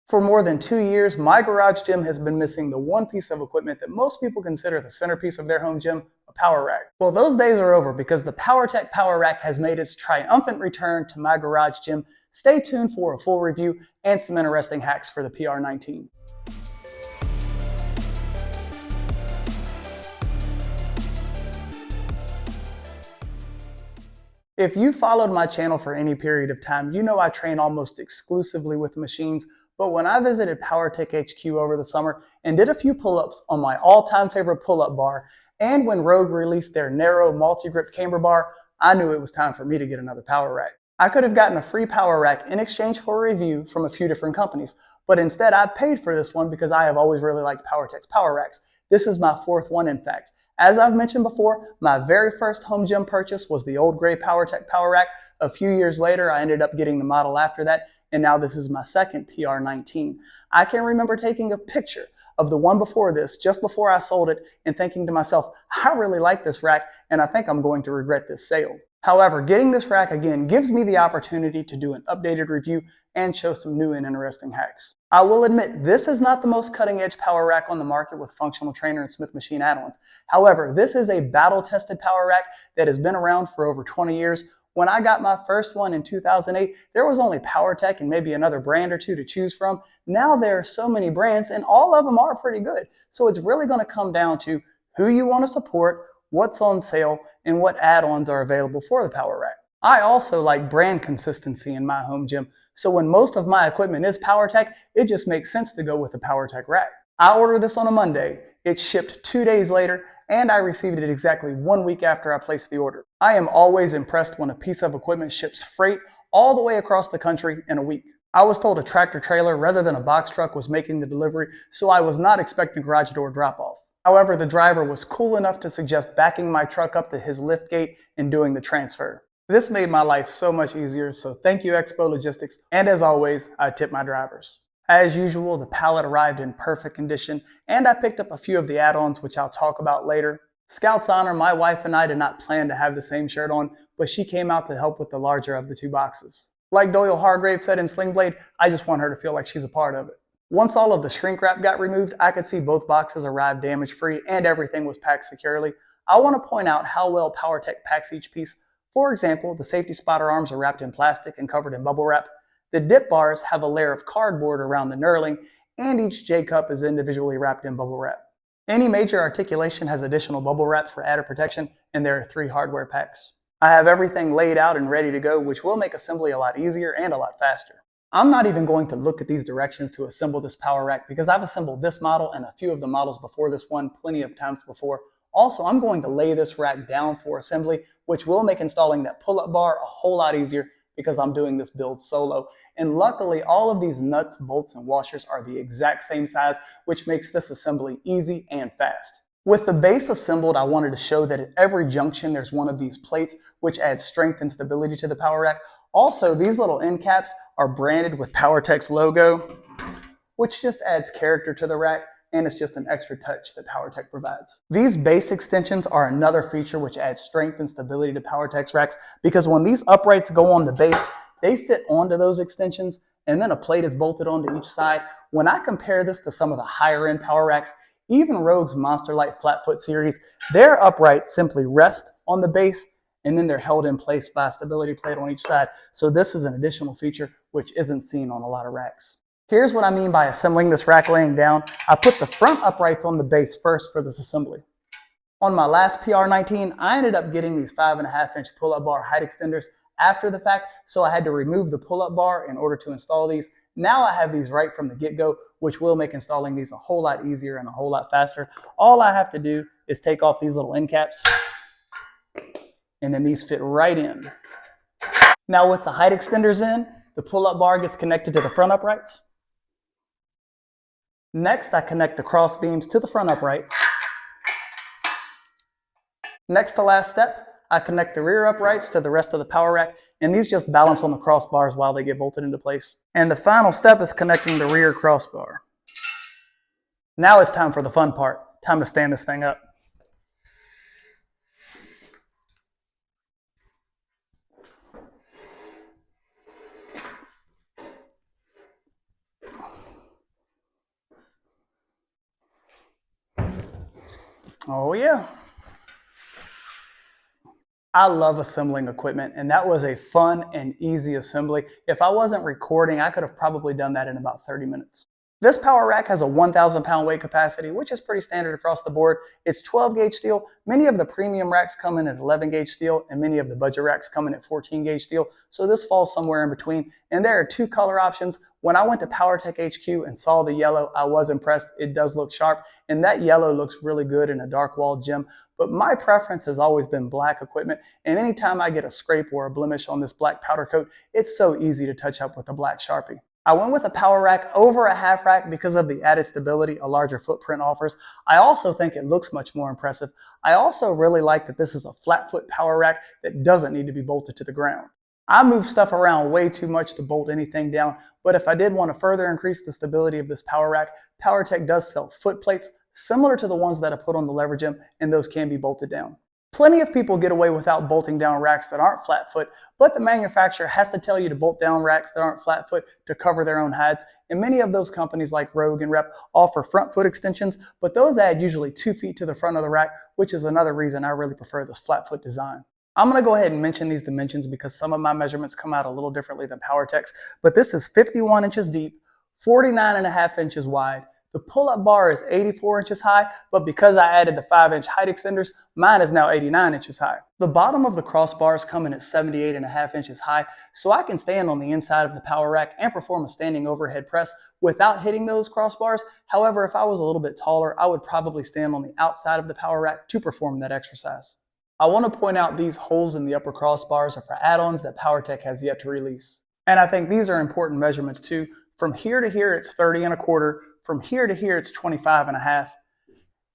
For more than 2 years, my garage gym has been missing the one piece of equipment that most people consider the centerpiece of their home gym, a power rack. Well, those days are over because the Powertec Power Rack has made its triumphant return to my garage gym. Stay tuned for a full review and some interesting hacks for the PR19. If you followed my channel for any period of time, you know I train almost exclusively with machines. But when I visited Powertec HQ over the summer and did a few pull-ups on my all-time favorite pull-up bar, and when Rogue released their narrow multi-grip camber bar, I knew it was time for me to get another power rack. I could have gotten a free power rack in exchange for a review from a few different companies, but instead I paid for this one because I have always really liked Powertec's power racks. This is my fourth one, in fact. As I've mentioned before, my very first home gym purchase was the old gray Powertec Power Rack. A few years later, I ended up getting the model after that, and now this is my second PR19. I can remember taking a picture of the one before this, just before I sold it, and thinking to myself, I really like this rack, and I think I'm going to regret this sale. However, getting this rack again gives me the opportunity to do an updated review and show some new and interesting hacks. I will admit, this is not the most cutting-edge power rack on the market with functional trainer and Smith machine add-ons. However, this is a battle-tested power rack that has been around for over 20 years. When I got my first one in 2008, there was only Powertec and maybe another brand or two to choose from. Now there are so many brands, and all of them are pretty good. So it's really going to come down to who you want to support, what's on sale, and what add-ons are available for the power rack. I also like brand consistency in my home gym, so when most of my equipment is Powertec, it just makes sense to go with a Powertec rack. I ordered this on a Monday, it shipped 2 days later, and I received it exactly 1 week after I placed the order. I am always impressed when a piece of equipment ships freight all the way across the country in a week. I was told a tractor trailer rather than a box truck was making the delivery, so I was not expecting garage door drop-off. However, the driver was cool enough to suggest backing my truck up to his lift gate and doing the transfer. This made my life so much easier, so thank you Expo Logistics, and as always, I tip my drivers. As usual, the pallet arrived in perfect condition, and I picked up a few of the add-ons which I'll talk about later. Scout's honor, my wife and I did not plan to have the same shirt on, but she came out to help with the larger of the two boxes. Like Doyle Hargrave said in Sling Blade, I just want her to feel like she's a part of it. Once all of the shrink wrap got removed, I could see both boxes arrived damage-free and everything was packed securely. I want to point out how well Powertec packs each piece. For example, the safety spotter arms are wrapped in plastic and covered in bubble wrap. The dip bars have a layer of cardboard around the knurling, and each J-cup is individually wrapped in bubble wrap. Any major articulation has additional bubble wrap for added protection, and there are 3 hardware packs. I have everything laid out and ready to go, which will make assembly a lot easier and a lot faster. I'm not even going to look at these directions to assemble this power rack because I've assembled this model and a few of the models before this one plenty of times before. Also, I'm going to lay this rack down for assembly, which will make installing that pull-up bar a whole lot easier because I'm doing this build solo. And luckily, all of these nuts, bolts, and washers are the exact same size, which makes this assembly easy and fast. With the base assembled, I wanted to show that at every junction there's one of these plates, which adds strength and stability to the power rack. Also, these little end caps are branded with Powertec's logo, which just adds character to the rack, and it's just an extra touch that Powertec provides. These base extensions are another feature which adds strength and stability to Powertec's racks, because when these uprights go on the base, they fit onto those extensions, and then a plate is bolted onto each side. When I compare this to some of the higher end power racks, even Rogue's Monster Light Flatfoot series, their uprights simply rest on the base, and then they're held in place by a stability plate on each side. So this is an additional feature which isn't seen on a lot of racks. Here's what I mean by assembling this rack laying down. I put the front uprights on the base first for this assembly. On my last PR19, I ended up getting these 5.5-inch pull-up bar height extenders after the fact, so I had to remove the pull-up bar in order to install these. Now I have these right from the get-go, which will make installing these a whole lot easier and a whole lot faster. All I have to do is take off these little end caps, and then these fit right in. Now with the height extenders in, the pull-up bar gets connected to the front uprights. Next, I connect the cross beams to the front uprights. Next to last step, I connect the rear uprights to the rest of the power rack, and these just balance on the crossbars while they get bolted into place. And the final step is connecting the rear crossbar. Now it's time for the fun part. Time to stand this thing up. Oh yeah. I love assembling equipment, and that was a fun and easy assembly. If I wasn't recording, I could have probably done that in about 30 minutes. This power rack has a 1,000 pound weight capacity, which is pretty standard across the board. It's 12 gauge steel. Many of the premium racks come in at 11 gauge steel, and many of the budget racks come in at 14 gauge steel. So this falls somewhere in between. And there are two color options. When I went to Powertec HQ and saw the yellow, I was impressed. It does look sharp, and that yellow looks really good in a dark walled gym. But my preference has always been black equipment, and anytime I get a scrape or a blemish on this black powder coat, it's so easy to touch up with a black Sharpie. I went with a power rack over a half rack because of the added stability a larger footprint offers. I also think it looks much more impressive. I also really like that this is a flat foot power rack that doesn't need to be bolted to the ground. I move stuff around way too much to bolt anything down, but if I did want to further increase the stability of this power rack, Powertec does sell foot plates similar to the ones that I put on the lever gym, and those can be bolted down. Plenty of people get away without bolting down racks that aren't flat foot, but the manufacturer has to tell you to bolt down racks that aren't flat foot to cover their own hides, and many of those companies like Rogue and Rep offer front foot extensions, but those add usually 2 feet to the front of the rack, which is another reason I really prefer this flat foot design. I'm going to go ahead and mention these dimensions because some of my measurements come out a little differently than Powertec's, but this is 51 inches deep, 49.5 inches wide. The pull-up bar is 84 inches high, but because I added the 5-inch height extenders, mine is now 89 inches high. The bottom of the crossbars come in at 78.5 inches high, so I can stand on the inside of the power rack and perform a standing overhead press without hitting those crossbars. However, if I was a little bit taller, I would probably stand on the outside of the power rack to perform that exercise. I want to point out these holes in the upper crossbars are for add-ons that Powertec has yet to release. And I think these are important measurements too. From here to here, it's 30.25. From here to here, it's 25.5.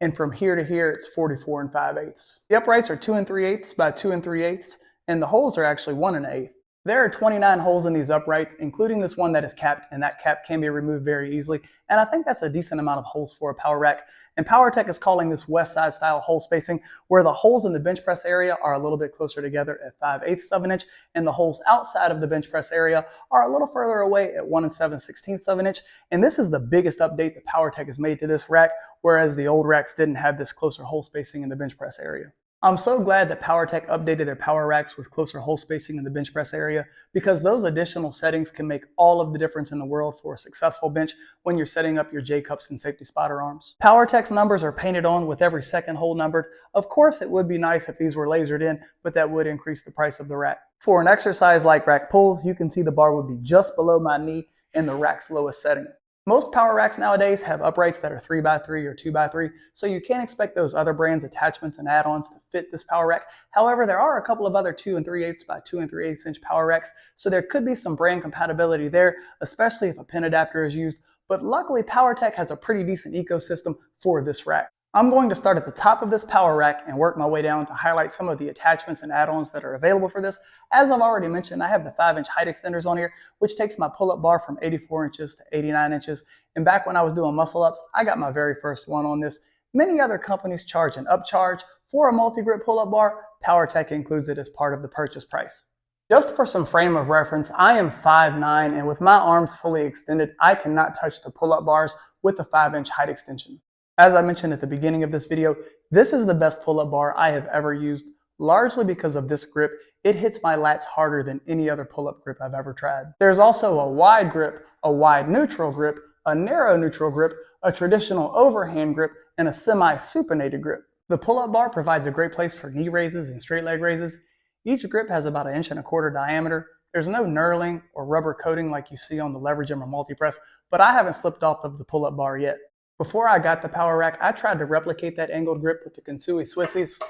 And from here to here, it's 44 5/8. The uprights are 2 3/8 by 2 3/8, and the holes are actually 1 1/8. There are 29 holes in these uprights, including this one that is capped, and that cap can be removed very easily. And I think that's a decent amount of holes for a power rack. And Powertec is calling this West Side style hole spacing, where the holes in the bench press area are a little bit closer together at 5/8 of an inch, and the holes outside of the bench press area are a little further away at 1 7/16 of an inch. And this is the biggest update that Powertec has made to this rack, whereas the old racks didn't have this closer hole spacing in the bench press area. I'm so glad that Powertec updated their power racks with closer hole spacing in the bench press area, because those additional settings can make all of the difference in the world for a successful bench when you're setting up your J-cups and safety spotter arms. Powertec's numbers are painted on with every second hole numbered. Of course, it would be nice if these were lasered in, but that would increase the price of the rack. For an exercise like rack pulls, you can see the bar would be just below my knee in the rack's lowest setting. Most power racks nowadays have uprights that are 3x3 or 2x3, so you can't expect those other brands' attachments and add-ons to fit this power rack. However, there are a couple of other 2 3/8 by 2 3/8 inch power racks, so there could be some brand compatibility there, especially if a pin adapter is used. But luckily, Powertec has a pretty decent ecosystem for this rack. I'm going to start at the top of this power rack and work my way down to highlight some of the attachments and add-ons that are available for this. As I've already mentioned, I have the 5-inch height extenders on here, which takes my pull-up bar from 84 inches to 89 inches. And back when I was doing muscle ups, I got my very first one on this. Many other companies charge an upcharge for a multi-grip pull-up bar. Powertec includes it as part of the purchase price. Just for some frame of reference, I am 5'9", and with my arms fully extended, I cannot touch the pull-up bars with the 5-inch height extension. As I mentioned at the beginning of this video, this is the best pull-up bar I have ever used, largely because of this grip. It hits my lats harder than any other pull-up grip I've ever tried. There's also a wide grip, a wide neutral grip, a narrow neutral grip, a traditional overhand grip, and a semi-supinated grip. The pull-up bar provides a great place for knee raises and straight leg raises. Each grip has about 1.25 inches diameter. There's no knurling or rubber coating like you see on the lever gym or multi-press, but I haven't slipped off of the pull-up bar yet. Before I got the power rack, I tried to replicate that angled grip with the Kensui Swissies,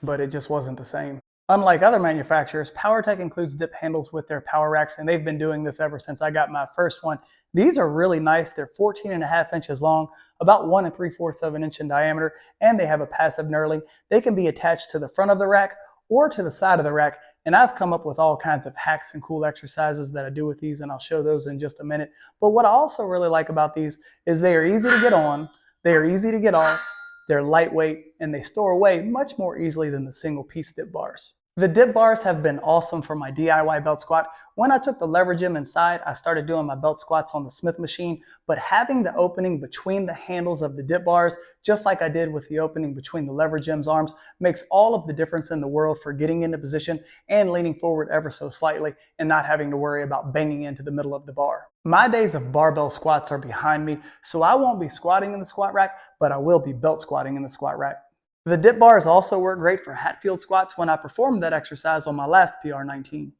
but it just wasn't the same. Unlike other manufacturers, Powertec includes dip handles with their power racks, and they've been doing this ever since I got my first one. These are really nice. They're 14.5 inches long, about 1 3/4 of an inch in diameter, and they have a passive knurling. They can be attached to the front of the rack or to the side of the rack, and I've come up with all kinds of hacks and cool exercises that I do with these, and I'll show those in just a minute. But what I also really like about these is they are easy to get on, they are easy to get off, they're lightweight, and they store away much more easily than the single piece dip bars. The dip bars have been awesome for my DIY belt squat. When I took the lever gym inside, I started doing my belt squats on the Smith machine, but having the opening between the handles of the dip bars, just like I did with the opening between the lever gym's arms, makes all of the difference in the world for getting into position and leaning forward ever so slightly and not having to worry about banging into the middle of the bar. My days of barbell squats are behind me, so I won't be squatting in the squat rack, but I will be belt squatting in the squat rack. The dip bars also work great for Hatfield squats when I performed that exercise on my last PR19.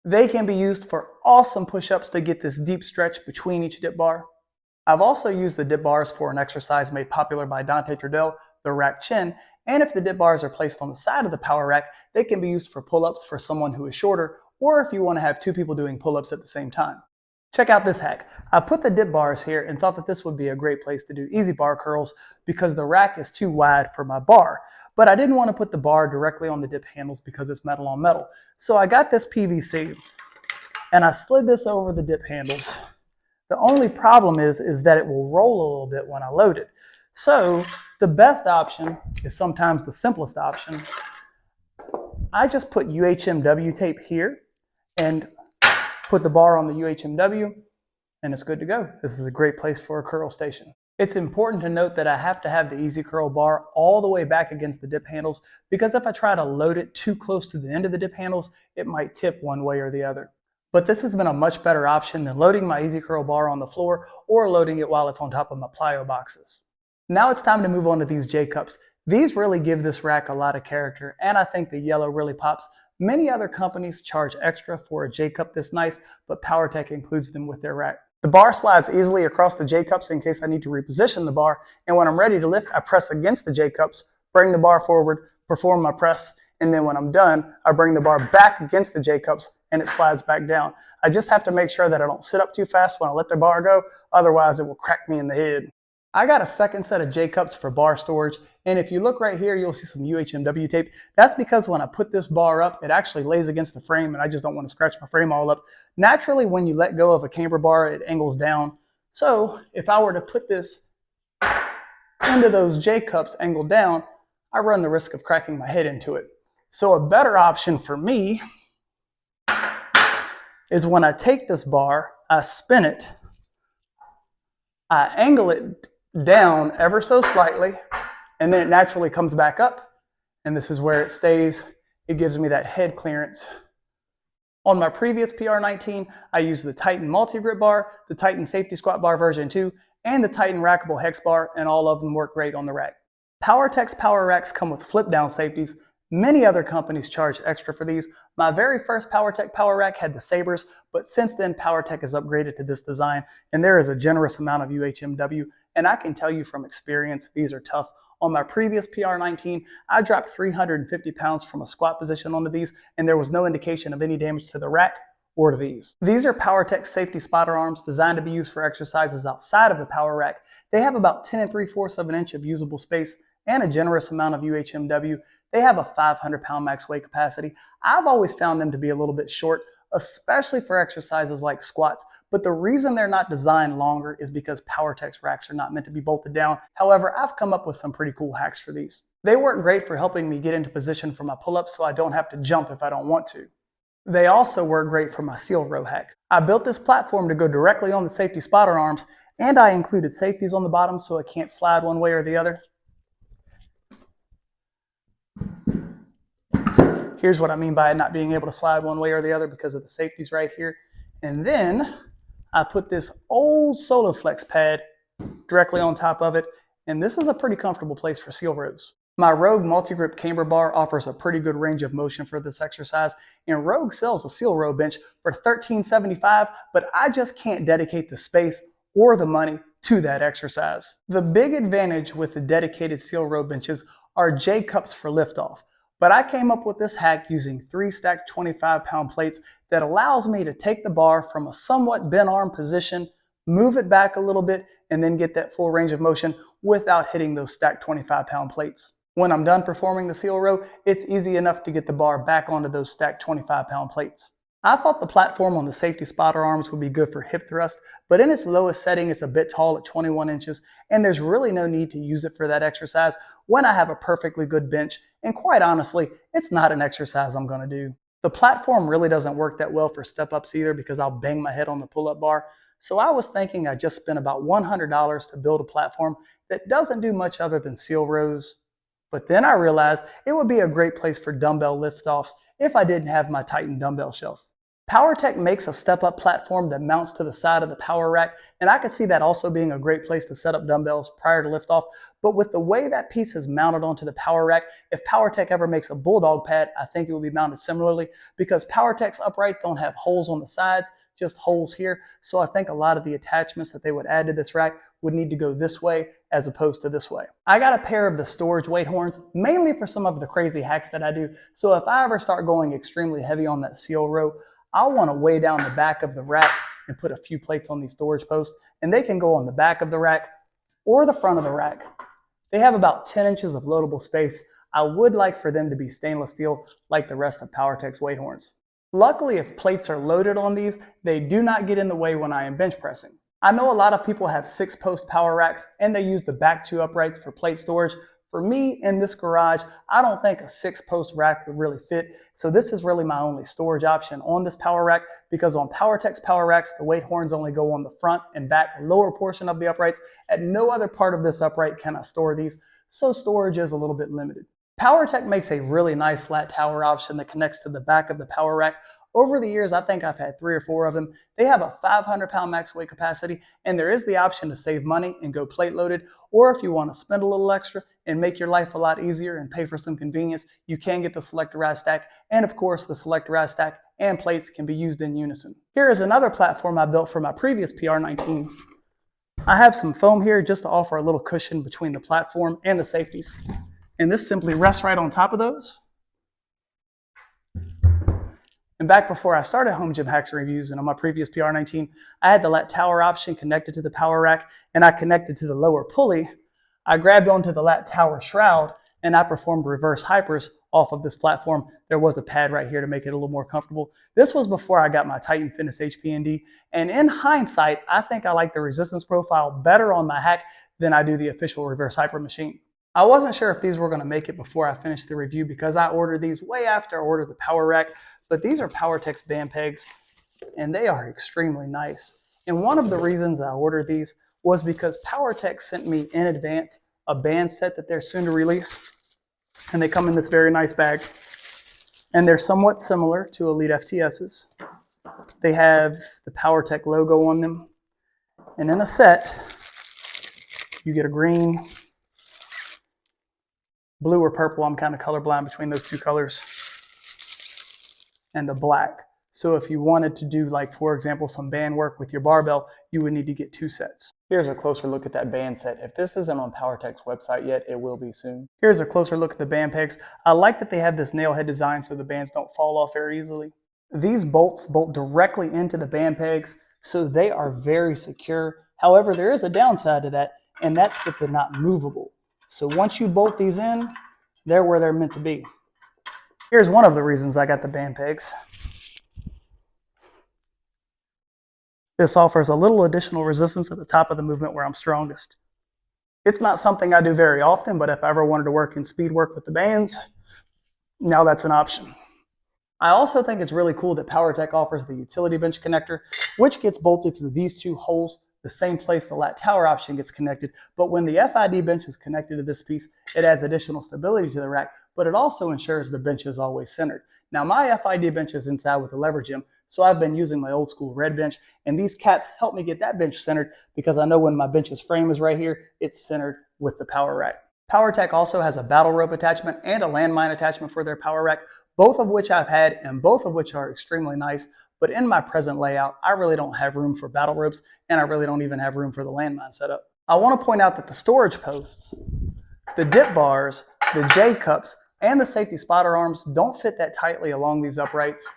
They can be used for awesome push-ups to get this deep stretch between each dip bar. I've also used the dip bars for an exercise made popular by Dante Trudell, the rack chin, and if the dip bars are placed on the side of the power rack, they can be used for pull-ups for someone who is shorter, or if you want to have two people doing pull-ups at the same time. Check out this hack. I put the dip bars here and thought that this would be a great place to do easy bar curls because the rack is too wide for my bar. But I didn't want to put the bar directly on the dip handles because it's metal on metal. So I got this PVC and I slid this over the dip handles. The only problem is that it will roll a little bit when I load it. So the best option is sometimes the simplest option. I just put UHMW tape here and put the bar on the UHMW, and it's good to go. This is a great place for a curl station. It's important to note that I have to have the easy curl bar all the way back against the dip handles because if I try to load it too close to the end of the dip handles, it might tip one way or the other. But this has been a much better option than loading my easy curl bar on the floor or loading it while it's on top of my plyo boxes. Now it's time to move on to these J-cups. These really give this rack a lot of character, and I think the yellow really pops. Many other companies charge extra for a J-cup this nice, but Powertec includes them with their rack. The bar slides easily across the J-cups in case I need to reposition the bar, and when I'm ready to lift, I press against the J-cups, bring the bar forward, perform my press, and then when I'm done, I bring the bar back against the J-cups and it slides back down. I just have to make sure that I don't sit up too fast when I let the bar go, otherwise it will crack me in the head. I got a second set of J-cups for bar storage, and if you look right here, you'll see some UHMW tape. That's because when I put this bar up, it actually lays against the frame, and I just don't want to scratch my frame all up. Naturally, when you let go of a camber bar, it angles down. So if I were to put this into those J-cups angled down, I run the risk of cracking my head into it. So a better option for me is when I take this bar, I spin it, I angle it down ever so slightly, and then it naturally comes back up, and this is where it stays. It gives me that head clearance. On my previous PR19, I used the Titan multi-grip bar, the Titan safety squat bar version 2, and the Titan rackable hex bar, and all of them work great on the rack. Powertec's Power Racks come with flip down safeties. Many other companies charge extra for these. My very first Powertec Power Rack had the sabers, but since then Powertec has upgraded to this design, and there is a generous amount of UHMW, and I can tell you from experience, these are tough. On my previous PR19, I dropped 350 pounds from a squat position onto these, and there was no indication of any damage to the rack or to these. These are Powertec safety spotter arms designed to be used for exercises outside of the power rack. They have about 10 3/4 of an inch of usable space and a generous amount of UHMW. They have a 500-pound max weight capacity. I've always found them to be a little bit short, especially for exercises like squats. But the reason they're not designed longer is because Powertec's racks are not meant to be bolted down. However, I've come up with some pretty cool hacks for these. They work great for helping me get into position for my pull-ups so I don't have to jump if I don't want to. They also work great for my seal row hack. I built this platform to go directly on the safety spotter arms, and I included safeties on the bottom so it can't slide one way or the other. Here's what I mean by it not being able to slide one way or the other because of the safeties right here. And then I put this old SoloFlex pad directly on top of it, and this is a pretty comfortable place for seal rows. My Rogue multi-grip camber bar offers a pretty good range of motion for this exercise, and Rogue sells a seal row bench for $13.75, but I just can't dedicate the space or the money to that exercise. The big advantage with the dedicated seal row benches are J-cups for liftoff. But I came up with this hack using 3 stacked 25-pound plates that allows me to take the bar from a somewhat bent arm position, move it back a little bit, and then get that full range of motion without hitting those stacked 25-pound plates. When I'm done performing the seal row, it's easy enough to get the bar back onto those stacked 25-pound plates. I thought the platform on the safety spotter arms would be good for hip thrust, but in its lowest setting, it's a bit tall at 21 inches, and there's really no need to use it for that exercise when I have a perfectly good bench, and quite honestly, it's not an exercise I'm going to do. The platform really doesn't work that well for step-ups either because I'll bang my head on the pull-up bar, so I was thinking I just spent about $100 to build a platform that doesn't do much other than seal rows. But then I realized it would be a great place for dumbbell liftoffs if I didn't have my Titan dumbbell shelf. Powertec makes a step-up platform that mounts to the side of the power rack, and I could see that also being a great place to set up dumbbells prior to liftoff. But with the way that piece is mounted onto the power rack, if Powertec ever makes a bulldog pad, I think it will be mounted similarly because Powertec's uprights don't have holes on the sides, just holes here. So I think a lot of the attachments that they would add to this rack would need to go this way as opposed to this way. I got a pair of the storage weight horns, mainly for some of the crazy hacks that I do. So if I ever start going extremely heavy on that seal row, I'll want to weigh down the back of the rack and put a few plates on these storage posts, and they can go on the back of the rack or the front of the rack. They have about 10 inches of loadable space. I would like for them to be stainless steel like the rest of Powertec's weight horns. Luckily, if plates are loaded on these, they do not get in the way when I am bench pressing. I know a lot of people have 6-post power racks and they use the back 2 uprights for plate storage. For me, in this garage, I don't think a 6-post rack would really fit, so this is really my only storage option on this power rack because on Powertec's power racks, the weight horns only go on the front and back lower portion of the uprights. At no other part of this upright can I store these, so storage is a little bit limited. Powertec makes a really nice lat tower option that connects to the back of the power rack. Over the years, I think I've had 3 or 4 of them. They have a 500-pound max weight capacity, and there is the option to save money and go plate loaded, or if you want to spend a little extra and make your life a lot easier and pay for some convenience, you can get the selectorized stack, and of course, the selectorized stack and plates can be used in unison. Here is another platform I built for my previous PR19. I have some foam here just to offer a little cushion between the platform and the safeties, and this simply rests right on top of those. And back before I started Home Gym Hacks and Reviews and on my previous PR19, I had the lat tower option connected to the power rack and I connected to the lower pulley. I grabbed onto the lat tower shroud and I performed reverse hypers off of this platform. There was a pad right here to make it a little more comfortable. This was before I got my Titan Fitness HPND. And in hindsight, I think I like the resistance profile better on my hack than I do the official reverse hyper machine. I wasn't sure if these were going to make it before I finished the review because I ordered these way after I ordered the power rack. But these are Powertec's band pegs, and they are extremely nice. And one of the reasons I ordered these was because Powertec sent me in advance a band set that they're soon to release. And they come in this very nice bag. And they're somewhat similar to Elite FTS's. They have the Powertec logo on them. And in a set, you get a green, blue or purple. I'm kind of colorblind between those 2 colors. And a black. So if you wanted to do, like, for example, some band work with your barbell, you would need to get 2 sets. Here's a closer look at that band set. If this isn't on Powertec's website yet, it will be soon. Here's a closer look at the band pegs. I like that they have this nail head design so the bands don't fall off very easily. These bolts bolt directly into the band pegs, so they are very secure. However, there is a downside to that, and that's that they're not movable. So once you bolt these in, they're where they're meant to be. Here's one of the reasons I got the band pegs. This offers a little additional resistance at the top of the movement where I'm strongest. It's not something I do very often, but if I ever wanted to work in speed work with the bands, now that's an option. I also think it's really cool that Powertec offers the utility bench connector, which gets bolted through these 2 holes, the same place the lat tower option gets connected. But when the FID bench is connected to this piece, it adds additional stability to the rack, but it also ensures the bench is always centered. Now my FID bench is inside with a lever gym, so I've been using my old school red bench, and these caps help me get that bench centered because I know when my bench's frame is right here, it's centered with the power rack. Powertec also has a battle rope attachment and a landmine attachment for their power rack, both of which I've had and both of which are extremely nice. But in my present layout, I really don't have room for battle ropes, and I really don't even have room for the landmine setup. I want to point out that the storage posts, the dip bars, the J cups, and the safety spotter arms don't fit that tightly along these uprights.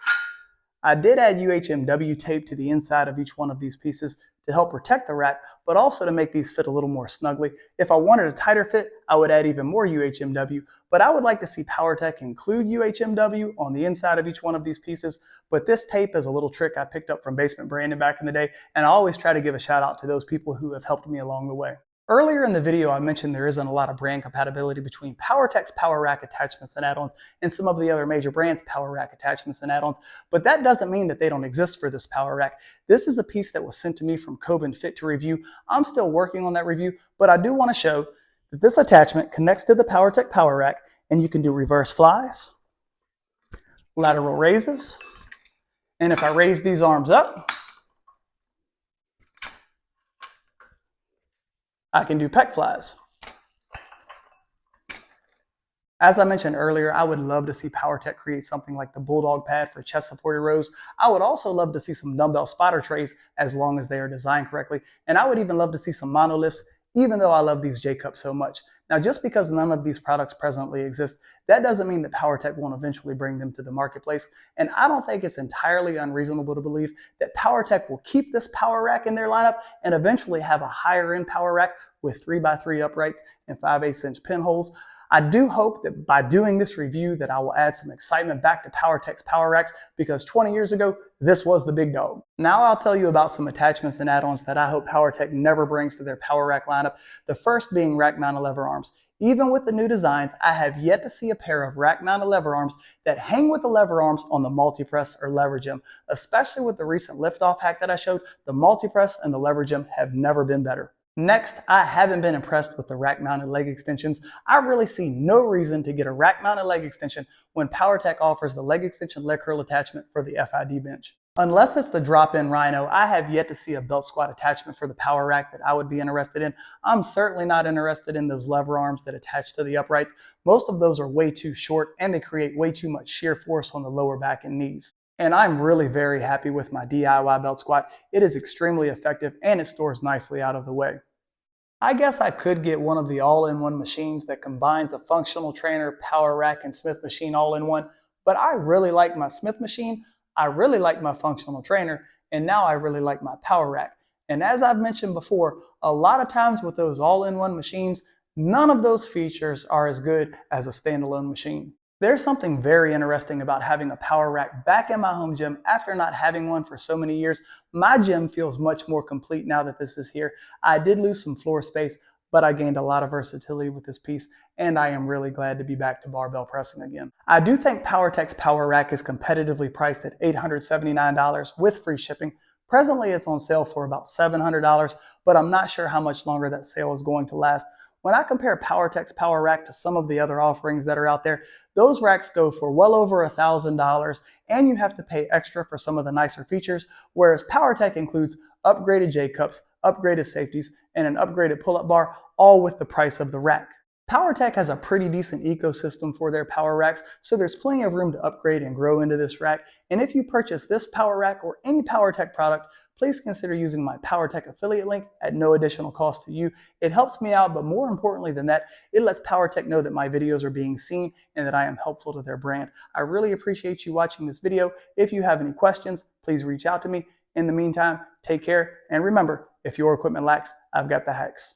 I did add UHMW tape to the inside of each one of these pieces to help protect the rack, but also to make these fit a little more snugly. If I wanted a tighter fit, I would add even more UHMW, but I would like to see Powertec include UHMW on the inside of each one of these pieces. But this tape is a little trick I picked up from Basement Brandon back in the day, and I always try to give a shout out to those people who have helped me along the way. Earlier in the video, I mentioned there isn't a lot of brand compatibility between Powertec's Power Rack attachments and add-ons and some of the other major brands' Power Rack attachments and add-ons, but that doesn't mean that they don't exist for this Power Rack. This is a piece that was sent to me from Coben Fit to review. I'm still working on that review, but I do want to show that this attachment connects to the Powertec Power Rack, and you can do reverse flies, lateral raises, and if I raise these arms up, I can do pec flies. As I mentioned earlier, I would love to see Powertec create something like the Bulldog pad for chest supported rows. I would also love to see some dumbbell spotter trays as long as they are designed correctly. And I would even love to see some monolifts, even though I love these J-cups so much. Now, just because none of these products presently exist, that doesn't mean that Powertec won't eventually bring them to the marketplace. And I don't think it's entirely unreasonable to believe that Powertec will keep this power rack in their lineup and eventually have a higher end power rack with 3x3 uprights and 5/8" pinholes. I do hope that by doing this review that I will add some excitement back to Powertec's Power Racks, because 20 years ago, this was the big dog. Now I'll tell you about some attachments and add-ons that I hope Powertec never brings to their Power Rack lineup, the first being rack-mounted lever arms. Even with the new designs, I have yet to see a pair of rack-mounted lever arms that hang with the lever arms on the multi-press or lever gym. Especially with the recent lift-off hack that I showed, the multi-press and the lever gym have never been better. Next, I haven't been impressed with the rack-mounted leg extensions. I really see no reason to get a rack-mounted leg extension when Powertec offers the leg extension leg curl attachment for the FID bench. Unless it's the drop-in Rhino, I have yet to see a belt squat attachment for the power rack that I would be interested in. I'm certainly not interested in those lever arms that attach to the uprights. Most of those are way too short and they create way too much shear force on the lower back and knees. And I'm really very happy with my DIY belt squat. It is extremely effective and it stores nicely out of the way. I guess I could get one of the all-in-one machines that combines a functional trainer, power rack, and Smith machine all in one, but I really like my Smith machine, I really like my functional trainer, and now I really like my power rack. And as I've mentioned before, a lot of times with those all-in-one machines, none of those features are as good as a standalone machine. There's something very interesting about having a power rack back in my home gym after not having one for so many years. My gym feels much more complete now that this is here. I did lose some floor space, but I gained a lot of versatility with this piece, and I am really glad to be back to barbell pressing again. I do think Powertec's Power Rack is competitively priced at $879 with free shipping. Presently, it's on sale for about $700, but I'm not sure how much longer that sale is going to last. When I compare Powertec's Power Rack to some of the other offerings that are out there, those racks go for well over $1,000, and you have to pay extra for some of the nicer features, whereas Powertec includes upgraded J-cups, upgraded safeties, and an upgraded pull-up bar, all with the price of the rack. Powertec has a pretty decent ecosystem for their power racks, so there's plenty of room to upgrade and grow into this rack. And if you purchase this power rack or any Powertec product, please consider using my Powertec affiliate link at no additional cost to you. It helps me out, but more importantly than that, it lets Powertec know that my videos are being seen and that I am helpful to their brand. I really appreciate you watching this video. If you have any questions, please reach out to me. In the meantime, take care, and remember, if your equipment lacks, I've got the hacks.